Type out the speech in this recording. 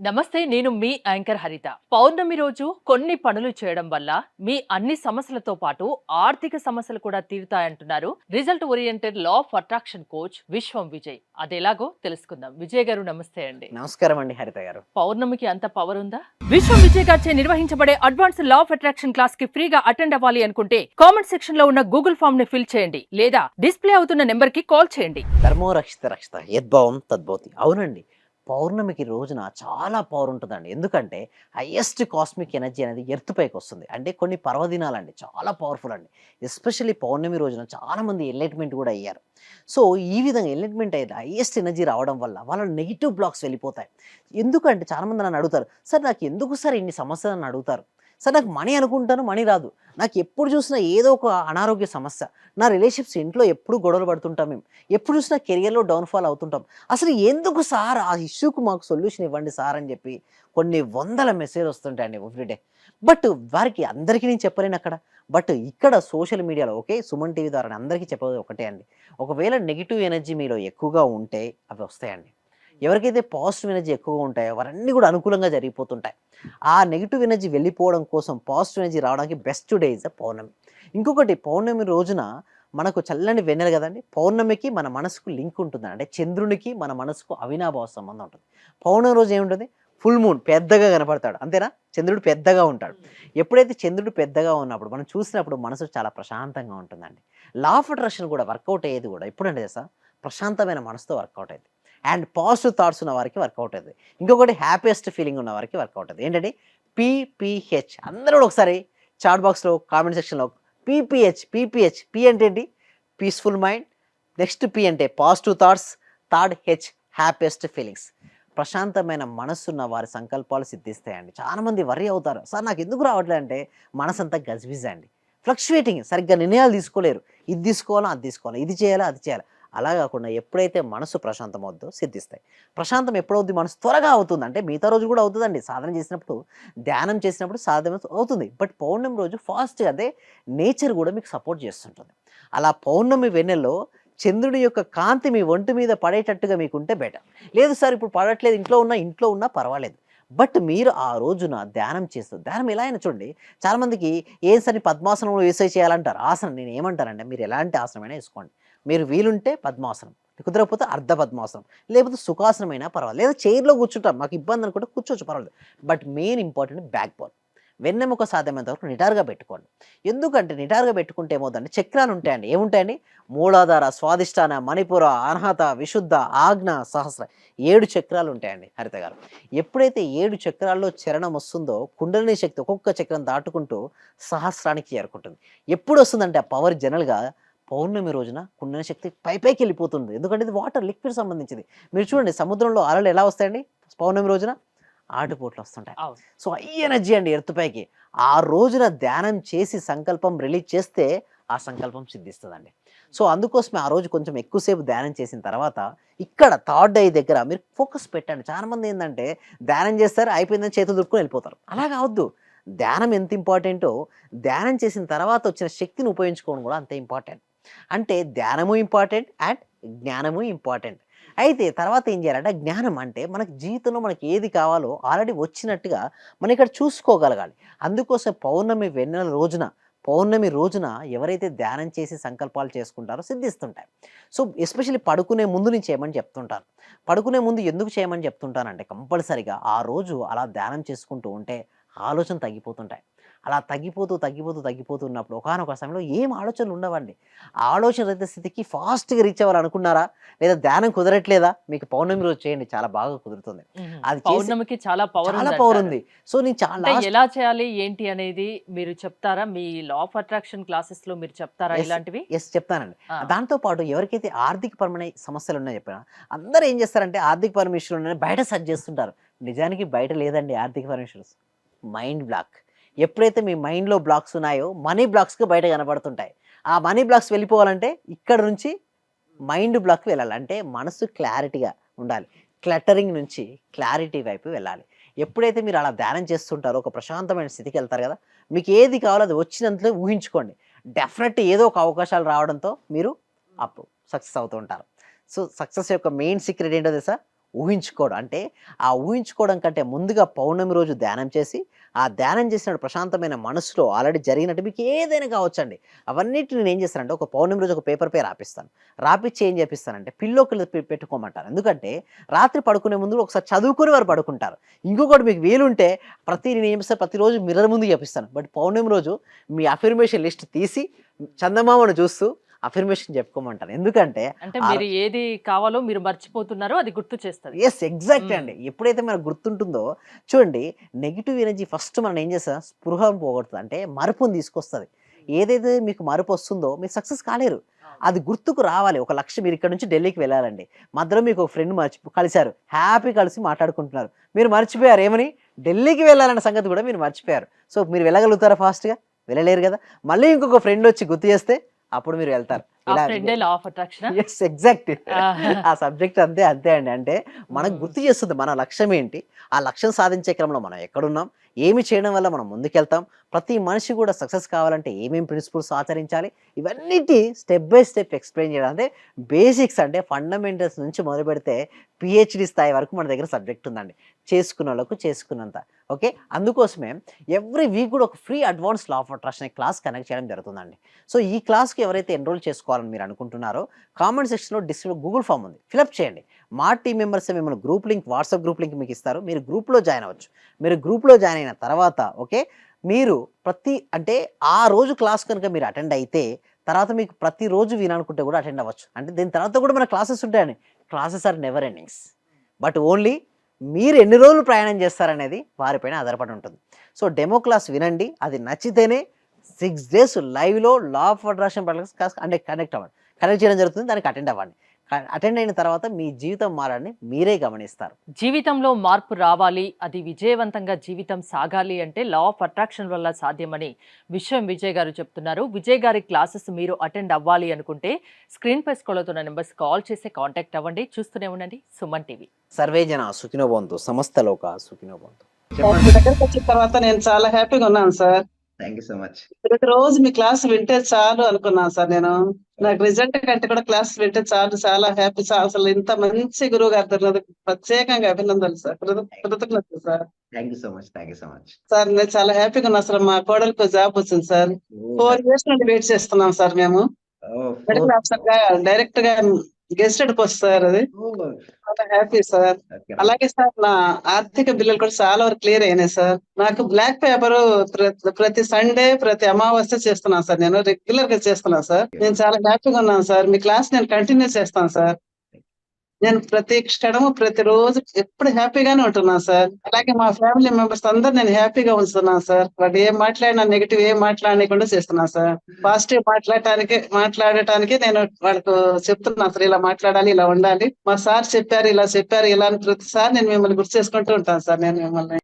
నమస్తే. నేను మీ యాంకర్ హరిత. పౌర్ణమి రోజు కొన్ని పనులు చేయడం వల్ల మీ అన్ని సమస్యలతో పాటు ఆర్థిక సమస్యలు కూడా తీరుతాయంటున్నారు result oriented law of attraction coach Vishwam Vijay. అదెలాగో తెలుసుకుందాం. విజయ్ గారు నమస్తే అండి. నమస్కారం అండి హరిత గారు. పౌర్ణమికి అంత పవర్ ఉందా? విశ్వం విజయ్ గారిచే నిర్వహించబడే advance law of attraction class కి ఫ్రీగా అటెండ్ అవ్వాలి అనుకుంటే కామెంట్ సెక్షన్ లో ఉన్న గూగుల్ ఫామ్ ని ఫిల్ చేయండి లేదా డిస్ప్లే అవుతున్న నెంబర్ కి కాల్ చేయండి. ధర్మో రక్షిత రక్షిత యద్భావం తద్భవతి. అవునండి, పౌర్ణమికి రోజున చాలా పవర్ ఉంటుందండి. ఎందుకంటే హైయెస్ట్ కాస్మిక్ ఎనర్జీ అనేది ఎర్త్ పైకి వస్తుంది. అంటే కొన్ని పర్వదినాలండి చాలా పవర్ఫుల్ అండి. ఎస్పెషల్లీ పౌర్ణమి రోజున చాలామంది ఎన్లైట్మెంట్ కూడా అయ్యారు. సో ఈ విధంగా ఎన్లైట్మెంట్ అయితే హైయెస్ట్ ఎనర్జీ రావడం వల్ల వాళ్ళ నెగిటివ్ బ్లాక్స్ వెళ్ళిపోతాయి. ఎందుకంటే చాలామంది నన్ను అడుగుతారు, సార్ నాకు ఎందుకు సార్ ఇన్ని సమస్యలు అని అడుగుతారు. సార్ నాకు మనీ అనుకుంటాను, మనీ రాదు. నాకు ఎప్పుడు చూసినా ఏదో ఒక అనారోగ్య సమస్య. నా రిలేషన్షిప్స్ ఇంట్లో ఎప్పుడు గొడవలు పడుతుంటాం, మేము ఎప్పుడు చూసినా కెరియర్లో డౌన్ఫాల్ అవుతుంటాం. అసలు ఎందుకు సార్ ఆ ఇష్యూకి మాకు సొల్యూషన్ ఇవ్వండి సార్ అని చెప్పి కొన్ని వందల మెసేజ్ వస్తుంటాయండి ఎవ్రీడే. బట్ వారికి అందరికీ నేను చెప్పలేను అక్కడ. బట్ ఇక్కడ సోషల్ మీడియాలో ఓకే సుమన్ టీవీ ద్వారా అందరికీ చెప్పేది ఒకటే అండి. ఒకవేళ నెగిటివ్ ఎనర్జీ మీలో ఎక్కువగా ఉంటే అవి వస్తాయండి. ఎవరికైతే పాజిటివ్ ఎనర్జీ ఎక్కువగా ఉంటాయో వారన్నీ కూడా అనుకూలంగా జరిగిపోతుంటాయి. ఆ నెగిటివ్ ఎనర్జీ వెళ్ళిపోవడం కోసం పాజిటివ్ ఎనర్జీ రావడానికి బెస్ట్ డే ఇస్ ద పౌర్ణమి. ఇంకొకటి, పౌర్ణమి రోజున మనకు చల్లని వెన్నెల కదండి. పౌర్ణమికి మన మనసుకు లింక్ ఉంటుంది. అంటే చంద్రునికి మన మనసుకు అవినాభావ సంబంధం ఉంటుంది. పౌర్ణమి రోజు ఏముంటుంది, ఫుల్ మూన్ పెద్దగా కనపడతాడు, అంతేనా? చంద్రుడు పెద్దగా ఉంటాడు. ఎప్పుడైతే చంద్రుడు పెద్దగా ఉన్నప్పుడు మనం చూసినప్పుడు మనసు చాలా ప్రశాంతంగా ఉంటుందండి. లా ఆఫ్ అట్రాక్షన్ కూడా వర్కౌట్ అయ్యేది కూడా ఎప్పుడంటే తెలుసా, ప్రశాంతమైన మనసుతో వర్కౌట్ అయ్యింది. అండ్ పాజిటివ్ థాట్స్ ఉన్న వారికి వర్కౌట్ అవుతుంది. ఇంకొకటి హ్యాపీయెస్ట్ ఫీలింగ్ ఉన్న వారికి వర్కౌట్ అవుతుంది. ఏంటంటే పీపీహెచ్. అందరూ కూడా ఒకసారి చాట్ బాక్స్లో కామెంట్ సెక్షన్లో పీపీహెచ్ పీ అంటే ఏంటి, పీస్ఫుల్ మైండ్. నెక్స్ట్ పీ అంటే positive thoughts. Third H happiest feelings. ప్రశాంతమైన మనస్సున్న వారి సంకల్పాలు సిద్ధిస్తాయండి. చాలామంది వర్రీ అవుతారు, సార్ నాకు ఎందుకు రావట్లేదు అంటే మనసంతా గజిబిజి అండి, ఫ్లక్చువేటింగ్, సరిగ్గా నిర్ణయాలు తీసుకోలేరు. ఇది తీసుకోవాలా అది తీసుకోవాలా, ఇది చేయాలా అది చేయాలి. అలా కాకుండా ఎప్పుడైతే మనసు ప్రశాంతం అవుద్దో సిద్ధిస్తాయి. ప్రశాంతం ఎప్పుడవుద్ది, మనసు త్వరగా అవుతుంది. అంటే మిగతా రోజు కూడా అవుతుందండి, సాధన చేసినప్పుడు ధ్యానం చేసినప్పుడు సాధన అవుతుంది. బట్ పౌర్ణమి రోజు ఫాస్ట్గా అదే నేచర్ కూడా మీకు సపోర్ట్ చేస్తుంటుంది. అలా పౌర్ణమి వెన్నెల్లో చంద్రుడి యొక్క కాంతి మీ ఒంటి మీద పడేటట్టుగా మీకుంటే బెటర్. లేదు సార్ ఇప్పుడు పడట్లేదు, ఇంట్లో ఉన్నా పర్వాలేదు. బట్ మీరు ఆ రోజున ధ్యానం చేస్తారు. ధ్యానం ఎలా అయినా చూడండి, చాలామందికి ఏం సరే పద్మాసనంలో వేసే చేయాలంటారు. ఆసనం నేను ఏమంటానంటే మీరు ఎలాంటి ఆసనమైనా వేసుకోండి. మీరు వీలుంటే పద్మాసనం, కుదరకపోతే అర్ధ పద్మాసనం, లేకపోతే సుఖాసనం అయినా పర్వాలేదు. లేదా చైర్లో కూర్చుంటాం మాకు ఇబ్బంది అనుకుంటే కూర్చోవచ్చు, పర్వాలేదు. But main important back bone, వెన్నెముక సాధ్యమైనంత వరకు నిటారుగా పెట్టుకోండి. ఎందుకంటే నిటారుగా పెట్టుకుంటే ఏమవుతుందంటే చక్రాలు ఉంటాయండి. ఏముంటాయండి, మూలాధార, స్వాదిష్టాన, మణిపుర, అర్హత, విశుద్ధ, ఆజ్ఞ, సహస్ర, 7 చక్రాలు ఉంటాయండి హరిత గారు. ఎప్పుడైతే 7 చక్రాల్లో చరణం వస్తుందో కుండలిని శక్తి ఒక్కొక్క చక్రం దాటుకుంటూ సహస్రానికి చేరుకుంటుంది. ఎప్పుడు వస్తుందంటే ఆ పవర్ జనరల్గా పౌర్ణమి రోజున కుండలిని శక్తి పైకి వెళ్ళిపోతుంది. ఎందుకంటే ఇది వాటర్ లిక్విడ్ సంబంధించింది. మీరు చూడండి సముద్రంలో అలలు ఎలా వస్తాయండి పౌర్ణమి రోజున, ఆటుపోట్లు వస్తుంటాయి. అవును. సో హై ఎనర్జీ అండి ఎర్త్ పైకి. ఆ రోజున ధ్యానం చేసి సంకల్పం రిలీజ్ చేస్తే ఆ సంకల్పం సిద్ధిస్తుందండి. సో అందుకోసమే ఆ రోజు కొంచెం ఎక్కువసేపు ధ్యానం చేసిన తర్వాత ఇక్కడ థర్డ్ ఐ దగ్గర మీరు ఫోకస్ పెట్టండి. చాలామంది ఏంటంటే ధ్యానం చేస్తారు, అయిపోయిందని చేతులు దుక్కుని వెళ్ళిపోతారు. అలా కావద్దు. ధ్యానం ఎంత ఇంపార్టెంటో ధ్యానం చేసిన తర్వాత వచ్చిన శక్తిని ఉపయోగించుకోవడం కూడా అంతే ఇంపార్టెంట్. అంటే ధ్యానము ఇంపార్టెంట్ అండ్ జ్ఞానము ఇంపార్టెంట్. అయితే తర్వాత ఏం చేయాలంటే జ్ఞానం అంటే మనకి జీవితంలో మనకి ఏది కావాలో ఆల్రెడీ వచ్చినట్టుగా మనం ఇక్కడ చూసుకోగలగాలి. అందుకోసం పౌర్ణమి రోజున ఎవరైతే ధ్యానం చేసి సంకల్పాలు చేసుకుంటారో సిద్ధిస్తుంటాయి. సో ఎస్పెషల్లీ పడుకునే ముందు నేను చేయమని చెప్తుంటాను. పడుకునే ముందు ఎందుకు చేయమని చెప్తుంటానంటే కంపల్సరీగా ఆ రోజు అలా ధ్యానం చేసుకుంటూ ఉంటే ఆలోచన తగ్గిపోతుంటాయి. అలా తగ్గిపోతున్నప్పుడు ఒకానొక సమయంలో ఏం ఆలోచనలు ఉండవండి. ఆ ఆలోచన రహిత స్థితికి ఫాస్ట్‌గా రీచ్ అవ్వాలనుకున్నారా? లేదా ధ్యానం కుదరట్లేదా? మీకు పౌర్ణమి రోజు చేయండి, చాలా బాగా కుదురుతుంది. అది చేసి పౌర్ణమికి చాలా పవర్ చాలా పవర్ ఉందంటారు. ఉంది. సో నేను అంటే ఎలా చేయాలి ఏంటి అనేది మీరు చెప్తారా? మీ లా ఆఫ్ అట్రాక్షన్ క్లాసెస్‌లో మీరు చెప్తారా ఇలాంటివి? చెప్తానండి. ఆ! దాంతో పాటు ఎవరికైతే ఆర్థికపరమైన సమస్యలున్నాయో చెప్పానా, అందరూ ఏం చేస్తారంటే ఆర్థికపరమైన ఇష్యూలు ఉన్నాయని బయట సెర్చ్ చేస్తుంటారు. నిజానికి బయట లేదండి ఆర్థికపరమైన ఇష్యూస్. Mind block. ఎప్పుడైతే మీ మైండ్‌లో బ్లాక్స్ ఉన్నాయో మనీ బ్లాక్స్‌గా బయట కనబడుతుంటాయి. ఆ మనీ బ్లాక్స్ వెళ్ళిపోవాలంటే ఇక్కడ నుంచి మైండ్ బ్లాక్‌కి వెళ్ళాలి. అంటే మనసు క్లారిటీగా ఉండాలి. క్లటరింగ్ నుంచి క్లారిటీ వైపు వెళ్ళాలి. ఎప్పుడైతే మీరు అలా ధ్యానం చేస్తుంటారో ఒక ప్రశాంతమైన స్థితికి వెళ్తారు కదా! మీకు ఏది కావాలో అది వచ్చినంతలో ఊహించుకోండి. డెఫినెట్ ఏదో ఒక అవకాశాలు రావడంతో మీరు అప్పుడు సక్సెస్ అవుతూ ఉంటారు. సో సక్సెస్ యొక్క మెయిన్ సీక్రెట్ ఏంటో తెలుసా? ఊహించుకోవడం. అంటే ఆ ఊహించుకోవడం కంటే ముందుగా పౌర్ణమి రోజు ధ్యానం చేసి, ఆ ధ్యానం చేసినప్పుడు ప్రశాంతమైన మనసులో ఆల్రెడీ జరిగినట్టు మీకు ఏదైనా కావచ్చండి. అవన్నిటిని నేనేం చేస్తానంటే ఒక పౌర్ణమి రోజు ఒక పేపర్‌పై రాపిస్తాను. రాపిచ్చి ఏం చేపిస్తానంటే పిల్లోకి పెట్టుకోమంటాను. ఎందుకంటే రాత్రి పడుకునే ముందు ఒకసారి చదువుకొని వారు పడుకుంటారు. ఇంకొకటి మీకు వీలుంటే నేనేం చేస్తాను ప్రతిరోజు మిర్రర్ ముందు చెప్పిస్తాను. బట్ పౌర్ణమి రోజు మీ అఫర్మేషన్ లిస్ట్ తీసి చందమామను చూస్తూ అఫర్మేషన్ చెప్పుకోమంటాను. ఎందుకంటే అంటే ఆ మీరు ఏది కావాలో మీరు మర్చిపోతున్నారో అది గుర్తు చేస్తది. ఎగ్జాక్ట్‌లీ హ్మ్. అండి. ఎప్పుడైతే మనకు గుర్తుంటుందో చూడండి నెగెటివ్ ఎనర్జీ ఫస్ట్ మనం ఏం చేస్తది స్పృహను పోగొడుతది. అంటే మరుపుని తీసుకొస్తది. ఏదైతే మీకు మరుపొస్తుందో మీరు సక్సెస్ కాలేరు. అది గుర్తుకు రావాలి. ఒక లక్ష్యం మీరు ఇక్కడి నుంచి ఢిల్లీకి వెళ్ళాలండి. మధ్యలో మీకు ఒక ఫ్రెండ్ కలిసారు. హ్యాపీ కలిసి మాట్లాడుకుంటున్నారు. మీరు మర్చిపోయారు ఏమని? ఢిల్లీకి వెళ్ళాలన్న సంగతి కూడా మీరు మర్చిపోయారు. సో, మీరు వెళ్ళగలుగుతారా ఫాస్ట్‌గా? వెళ్ళలేరు గదా! మళ్ళీ ఇంకొక ఫ్రెండ్ వచ్చి గుర్తు చేస్తే అప్పుడు మీరు వెళ్తారు. ఆ ఇలా ఫ్రెండే లా ఆఫ్ అట్రాక్షనా? ఎగ్జాక్ట్. ఆహా! ఆ సబ్జెక్ట్ అంతే, అంతే అండి. అంటే మనకు హ్మ్. గుర్తు చేస్తుంది మన లక్ష్యం ఏంటి? ఆ లక్ష్యం సాధించే క్రమంలో మనం ఎక్కడున్నాం? ఏమి చేయడం వల్ల మనం ముందుకెళ్తాం? ప్రతి మనిషి కూడా సక్సెస్ కావాలంటే ఏమేం ప్రిన్సిపల్స్ ఆచరించాలి? ఇవన్నిటి స్టెప్ బై స్టెప్ ఎక్స్‌ప్లెయిన్ చేయడం. అంటే బేసిక్స్ అంటే ఫండమెంటల్స్ నుంచి మొదలుపెడితే పీహెచ్‌డీ స్థాయి వరకు మన దగ్గర సబ్జెక్ట్ ఉందండి. చేసుకున్నోళ్ళకు చేసుకున్నంత. ఓకే. అందుకోసమే ఎవ్రీ వీక్ కూడా ఒక free advance law of attraction అనే క్లాస్ కండక్ట్ చేయడం జరుగుతుందండి. సో, ఈ క్లాస్‌కి ఎవరైతే ఎన్రోల్ చేసుకోవాలని మీరు అనుకుంటున్నారో కామెంట్ సెక్షన్‌లో గూగుల్ ఫార్మ్ ఉంది. ఫిలప్ చేయండి. మా టీమ్ మెంబర్సే మిమ్మల్ని group link WhatsApp group link మీకు ఇస్తారు. మీరు గ్రూప్‌లో జాయిన్ అవ్వచ్చు. మీరు గ్రూప్‌లో జాయిన్ అయిన తర్వాత ఓకే. మీరు అంటే ఆ రోజు క్లాస్ కనుక మీరు అటెండ్ అయితే తర్వాత మీకు ప్రతిరోజు వినాలనుకుంటే కూడా అటెండ్ అవ్వచ్చు. అంటే దీని తర్వాత కూడా మన క్లాసెస్ ఉంటాయండి. Classes are never endings. But only మీరు ఎన్ని రోజులు ప్రయాణం చేస్తారనేది వారిపైన ఆధారపడి ఉంటుంది. సో, డెమో క్లాస్ వినండి. అది నచ్చితేనే 6 డేస్ లైవ్‌లో లా ఆఫ్ అట్రాక్షన్ క్లాస్ కండక్ట్ అవ్వండి. కండక్ట్ చేయడం జరుగుతుంది. దానికి అటెండ్ అవ్వండి. అటెండ్ అయిన తర్వాత మీ జీవితం మారడాన్ని మీరే గమనిస్తారు. జీవితంలో మార్పు రావాలి, అది విజయవంతంగా జీవితం సాగాలి అంటే లా ఆఫ్ అట్రాక్షన్ వల్ల సాధ్యమని విజయ్ గారు చెప్తున్నారు. విజయ్ గారి క్లాసెస్ మీరు అటెండ్ అవ్వాలి అనుకుంటే స్క్రీన్‌పై స్క్రోల్ అవుతున్న నంబర్స్ కాల్ చేసి కాంటాక్ట్ అవ్వండి. చూస్తూనే ఉండండి సుమన్ టీవీ. సర్వే జన సుఖినో భవంతు. సమస్త లోక సుఖినో భవంతు. మీ చెప్పండి. దగ్గరకొచ్చిన తర్వాత నేను చాలా హ్యాపీగా ఉన్నాను sir. Thank you so much. ప్రతిరోజు మీ క్లాస్ వింటే చాలు అనుకున్నాను సార్ నేను. నాకు రిజల్ట్ కంటే కూడా క్లాస్ వింటే చాలు చాలా హ్యాపీ సార్. అసలు ఇంత మంచి గురువు గారు దొరికినందుకు ప్రత్యేకంగా అభినందనలు సార్. కృతజ్ఞతలు sir. Thank you so much. Thank you so much. Sir నేను చాలా హ్యాపీగా ఉన్నా అసలు మా కోడలికి జాబ్ వచ్చింది సార్. ఓహ్! 4 ఇయర్స్ నుండి వెయిట్ చేస్తున్నాం సార్ మేము. ఓహ్! మెడికల్ ఆఫీసర్‌గా డైరెక్ట్‌గా గెజిటెడ్ పోస్ట్ సార్ అది. ఓహ్! చాలా హ్యాపీ సార్. ఓకే. అలాగే సార్ నా ఆర్థిక బిల్లులు కూడా చాలా వరకు క్లియర్ అయినాయి సార్. నాకు బ్లాక్ పేపర్ ప్రతి సండే, ప్రతి అమావాస్య చేస్తున్నాను సార్ నేను. రెగ్యులర్‌గా చేస్తున్నాను సార్. నేను చాలా హ్యాపీగా ఉన్నాను సార్. మీ క్లాస్ నేను కంటిన్యూ చేస్తాను సార్. నేను ప్రతి క్షణము, ప్రతిరోజు ఎప్పుడు హ్యాపీగానే ఉంటున్నాను సార్. అలాగే మా ఫ్యామిలీ మెంబర్స్ అందరూ నేను హ్యాపీగా ఉంచుతున్నాను సార్. వాళ్ళు ఏం మాట్లాడినా నెగెటివ్ ఏం మాట్లాడనీయకుండా చేస్తున్నాను సార్. పాజిటివ్ మాట్లాడటానికి నేను వాళ్ళకు చెప్తున్నాను సార్. ఇలా మాట్లాడాలి, ఇలా ఉండాలి. మా సార్ చెప్పారు, ఇలా చెప్పారు, ఇలా అని ప్రతిసారి నేను మిమ్మల్ని గుర్తు చేసుకుంటూ ఉంటాను సార్ నేను మిమ్మల్ని.